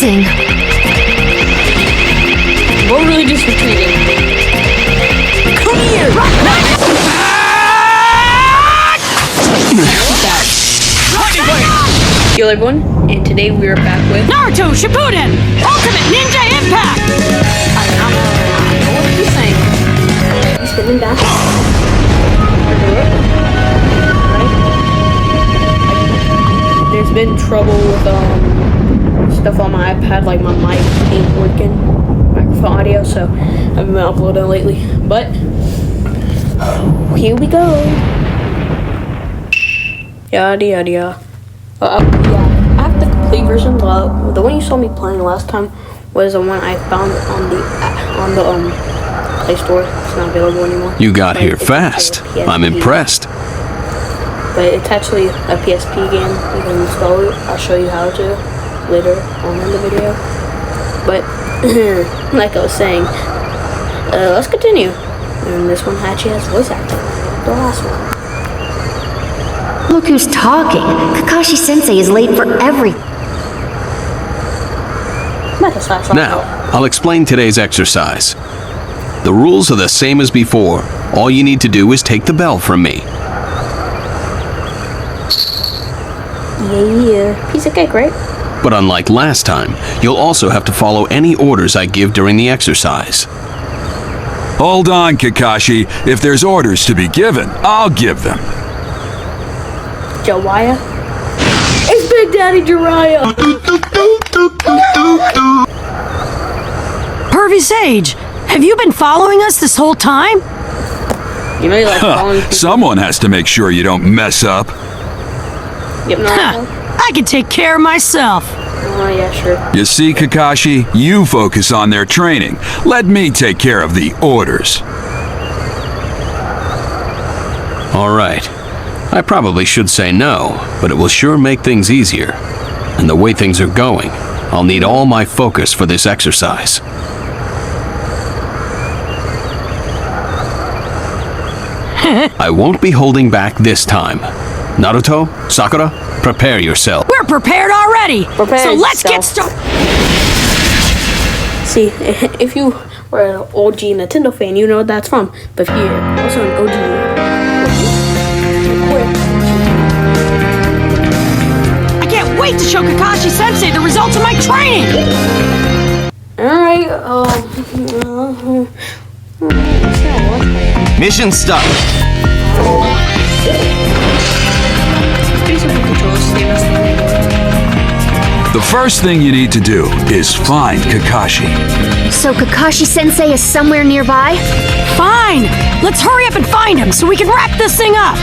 amazing. We're really just retreating. Come here! Yo everyone, and today we are back with Naruto Shippuden Ultimate Ninja Impact! What are you saying? He's spinning back. There's been trouble with stuff on my iPad, like my mic ain't working, microphone audio, so I haven't been uploading lately. But here we go. Yada yada yada. Yeah, I have the complete version. The one you saw me playing last time was the one I found on the Play Store. It's not available anymore. You got here fast. I'm impressed. But it's actually a PSP game. You can install it. I'll show you how to later on in the video. But like I was saying, let's continue. And this one actually has voice acting. The last one. Look who's talking. Kakashi-sensei is late for everything. Now, I'll explain today's exercise. The rules are the same as before. All you need to do is take the bell from me. Yeah. Piece of cake, right? But unlike last time, you'll also have to follow any orders I give during the exercise. Hold on, Kakashi. If there's orders to be given, I'll give them. Jiraiya? It's Big Daddy Jiraiya! Pervy Sage, have you been following us this whole time? You know, like following people. Someone has to make sure you don't mess up. Yep, no. I can take care of myself. Oh, yeah, sure. You see, Kakashi, you focus on their training. Let me take care of the orders. All right. I probably should say no, but it will sure make things easier. And the way things are going, I'll need all my focus for this exercise. I won't be holding back this time. Naruto, Sakura, prepare yourself. We're prepared already. Prepare so let's get yourself. started. See, if you were an OG Nintendo fan, you know what that's from. But if you're also an OG... I can't wait to show Kakashi-sensei the results of my training. Alright, Mission start. The first thing you need to do is find Kakashi. So Kakashi-sensei is somewhere nearby? Fine. Let's hurry up and find him so we can wrap this thing up.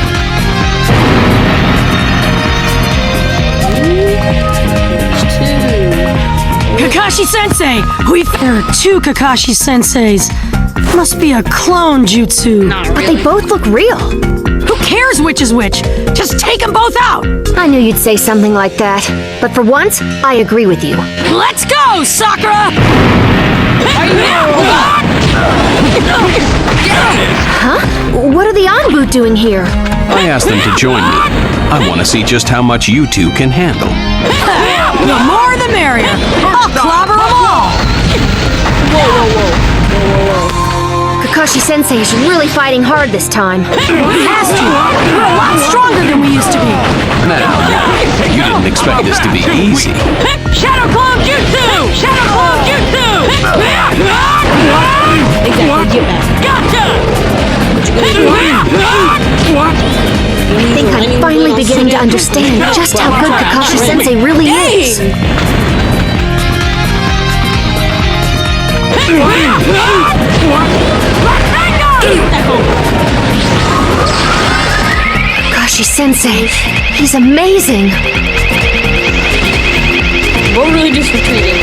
Kakashi-sensei! There are two Kakashi-senseis. Must be a clone jutsu. But they both look real. Who cares which is which? Just take them both out! I knew you'd say something like that. But for once, I agree with you. Let's go, Sakura! Huh? What are the Anbu doing here? I asked them to join me. I want to see just how much you two can handle. The more the merrier. I'll clobber them all! Kakashi-sensei is really fighting hard this time. He has to. We're a lot stronger than we used to be. Now, you didn't expect this to be easy. Shadow Clone Jutsu! Shadow Clone Jutsu! Gotcha! I think I'm finally beginning to understand just how good Kakashi-sensei really is. Kakashi-sensei, he's amazing. we're really just retreating.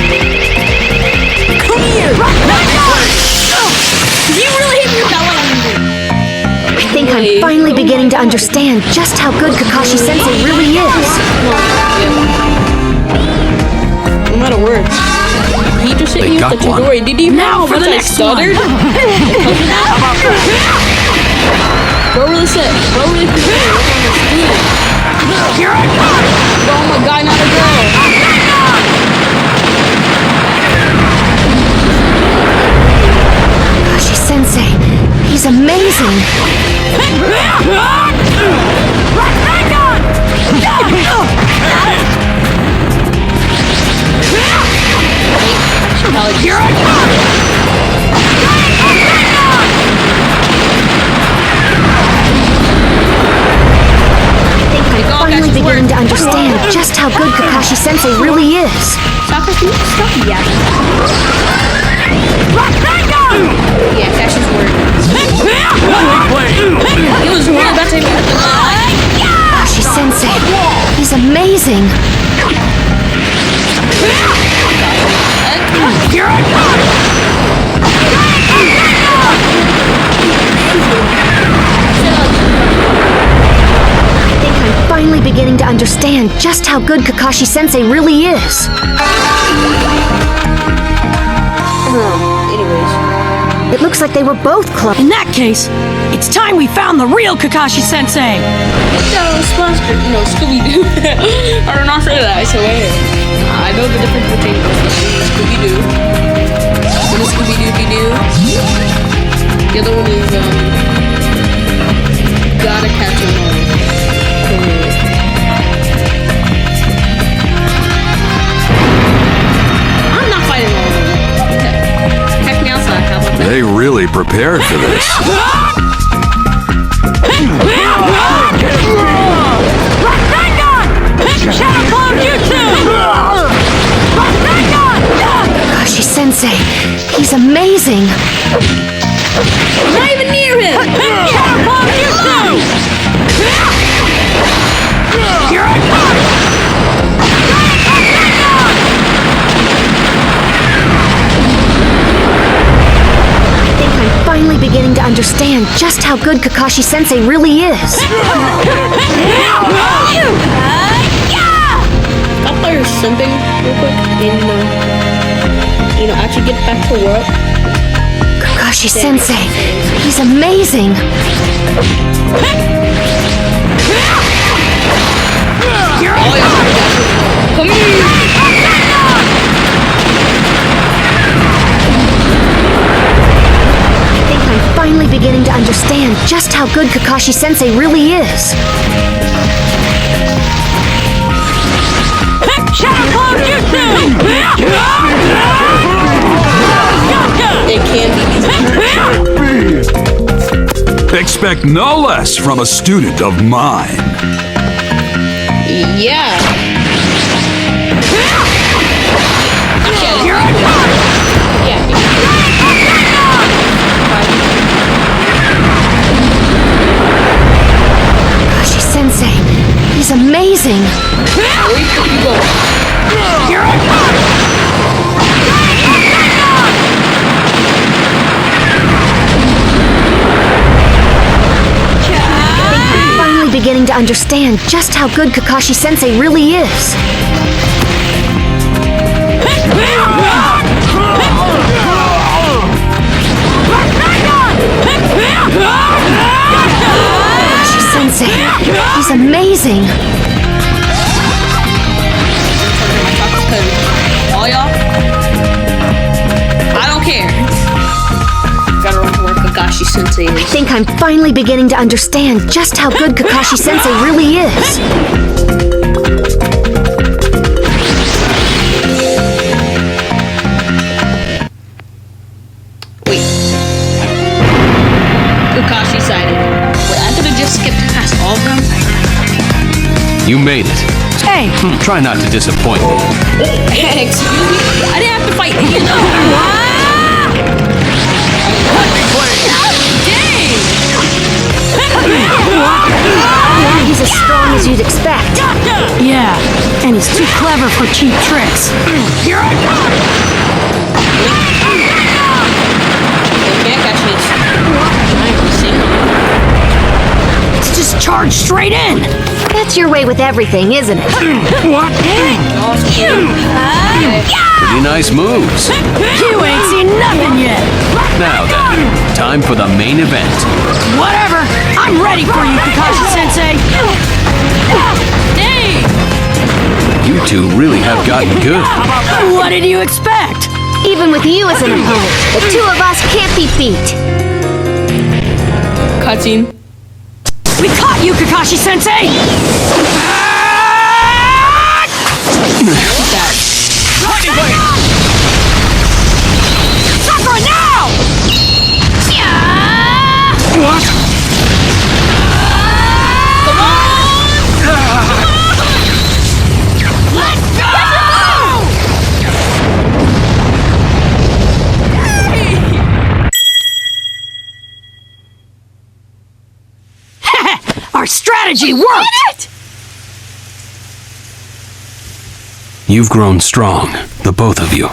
Come here! Did you really hit me with that lightning? I think I'm finally beginning to understand just how good Kakashi-sensei really is. I'm out of words. He just hit me with the Chidori. Did you Now for the next stuttered? Bro really said, bro really prepared. Oh my god, not a girl. amazing. Here I come! I'm finally beginning to understand just how good Kakashi Sensei really is. Sakura, can you stop yapping? Yeah, Kashi's word. He was really about to hit me with the Kakashi Sensei, he's amazing. Here I come! I'm finally beginning to understand just how good Kakashi Sensei really is. Anyways. It looks like they were both close. In that case, it's time we found the real Kakashi Sensei! Scooby-Doo. I did not say that, I swear. I know the difference between Scooby-Doo. What is Scooby-Doo-Doo? The other one is, Gotta Catch 'Em All. I'm not fighting all of them. Heck me outside, how about that? They really prepared for this. Kakashi Sensei, he's amazing. I'm not even near him! Here I come! I think I'm finally beginning to understand just how good Kakashi Sensei really is. Stop by your simping real quick and, actually get back to work. Kakashi Sensei, he's amazing. Come here! I think I'm finally beginning to understand just how good Kakashi Sensei really is. It can be. Expect no less from a student of mine. Yeah. Kakashi Sensei, he's amazing. Where do you go? Here I come! I'm finally beginning to understand just how good Kakashi Sensei really is. Kakashi Sensei, he's amazing. All y'all, I don't care. Gotta remember where Kakashi Sensei I is. think I'm finally beginning to understand just how good Kakashi Sensei really is. Wait. Kakashi sighted. Wait, I could have just skipped past all of them. You made it. Hey! Try not to disappoint me. Excuse me? I didn't have to fight you. He's as strong as you'd expect. Yeah, and he's too clever for cheap tricks. Here I come! They can't catch me. Let's just charge straight in! That's your way with everything, isn't it? What? Pretty nice moves. You ain't seen nothing yet! Now then, time for the main event. Whatever! I'm ready for you, Kakashi Sensei! Hey! You two really have gotten good. What did you expect? Even with you as an opponent, the two of us can't be beat. cutscene. We caught you, Kakashi-sensei! Sakura, now! What? Let's go! Our strategy worked! You've grown strong, the both of you.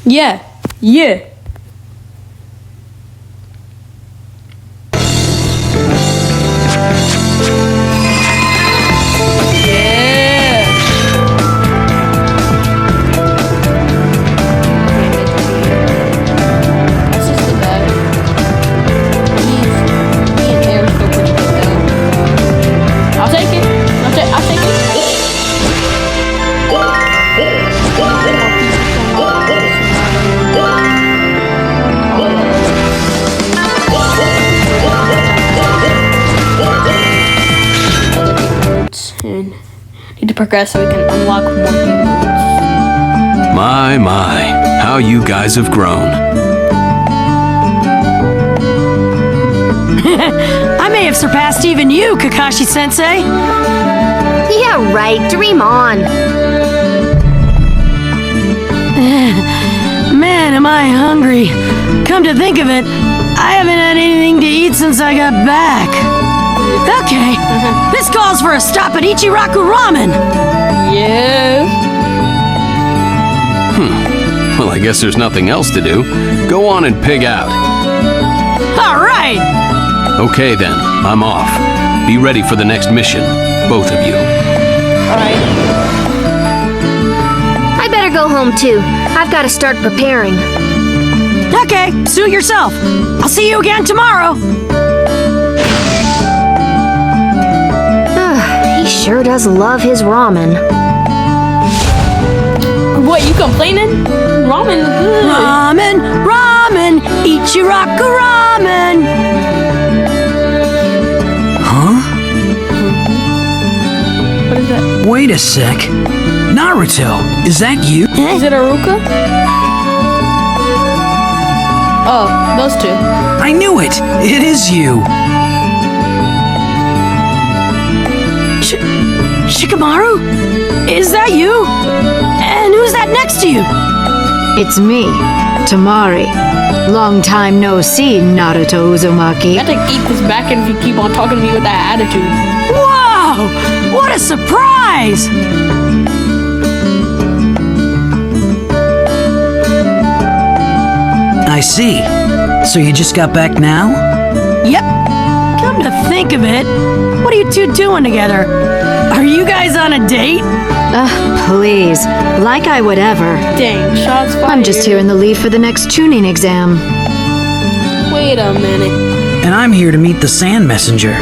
Yeah. Yeah. Need to progress so we can unlock more game modes. My, how you guys have grown. I may have surpassed even you, Kakashi-sensei. Yeah, right. Dream on. Man, am I hungry. Come to think of it, I haven't had anything to eat since I got back. Okay, this calls for a stop at Ichiraku Ramen. Yes. Well, I guess there's nothing else to do. Go on and pig out. All right. Okay then, I'm off. Be ready for the next mission, both of you. Alright. I better go home too. I've got to start preparing. Okay, suit yourself. I'll see you again tomorrow. He sure does love his ramen. What, you complaining? Ramen is good. Ramen, Ichiraku Ramen. What is that? Wait a sec. Naruto, is that you? Is it Aruka? Oh, those two. I knew it! It is you! Shikamaru? Is that you? And who's that next to you? It's me, Tamari. Long time no see, Naruto Uzumaki. You have to keep this back if you keep on talking to me with that attitude. Whoa! What a surprise! I see. So you just got back now? Yep. Come to think of it, what are you two doing together? Are you guys on a date? Please, like I would ever. Dang, shots fired. I'm just here in the lead for the next tuning exam. Wait a minute. And I'm here to meet the Sand Messenger.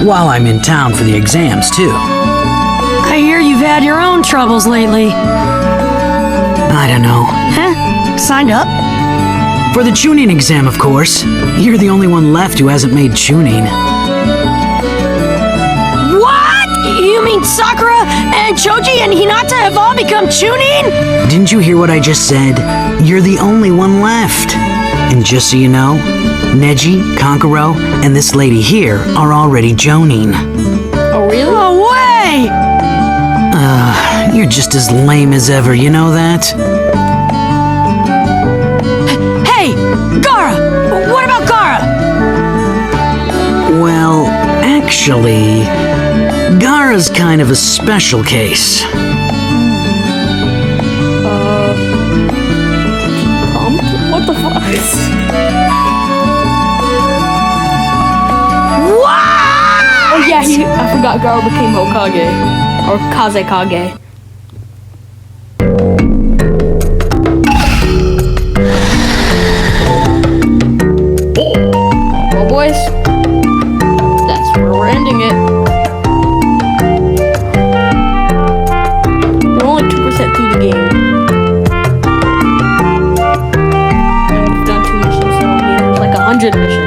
While I'm in town for the exams, too. I hear you've had your own troubles lately. I don't know. Huh? Signed up? For the tuning exam, of course. You're the only one left who hasn't made tuning. What? You mean Sakura and Choji and Hinata have all become Chunin? Didn't you hear what I just said? You're the only one left. And just so you know, Neji, Kankuro, and this lady here are already Jonin. Oh, really? No way! You're just as lame as ever, you know that? Hey, Gaara! What about Gaara? Well, actually, Gaara's kind of a special case. What the fuck? What? Oh yeah, I forgot Gaara became Hokage. Or Kazekage. Well, boys, that's where we're ending it. We're only 2% through the game. And we've done 2 missions, so it means like 100 missions.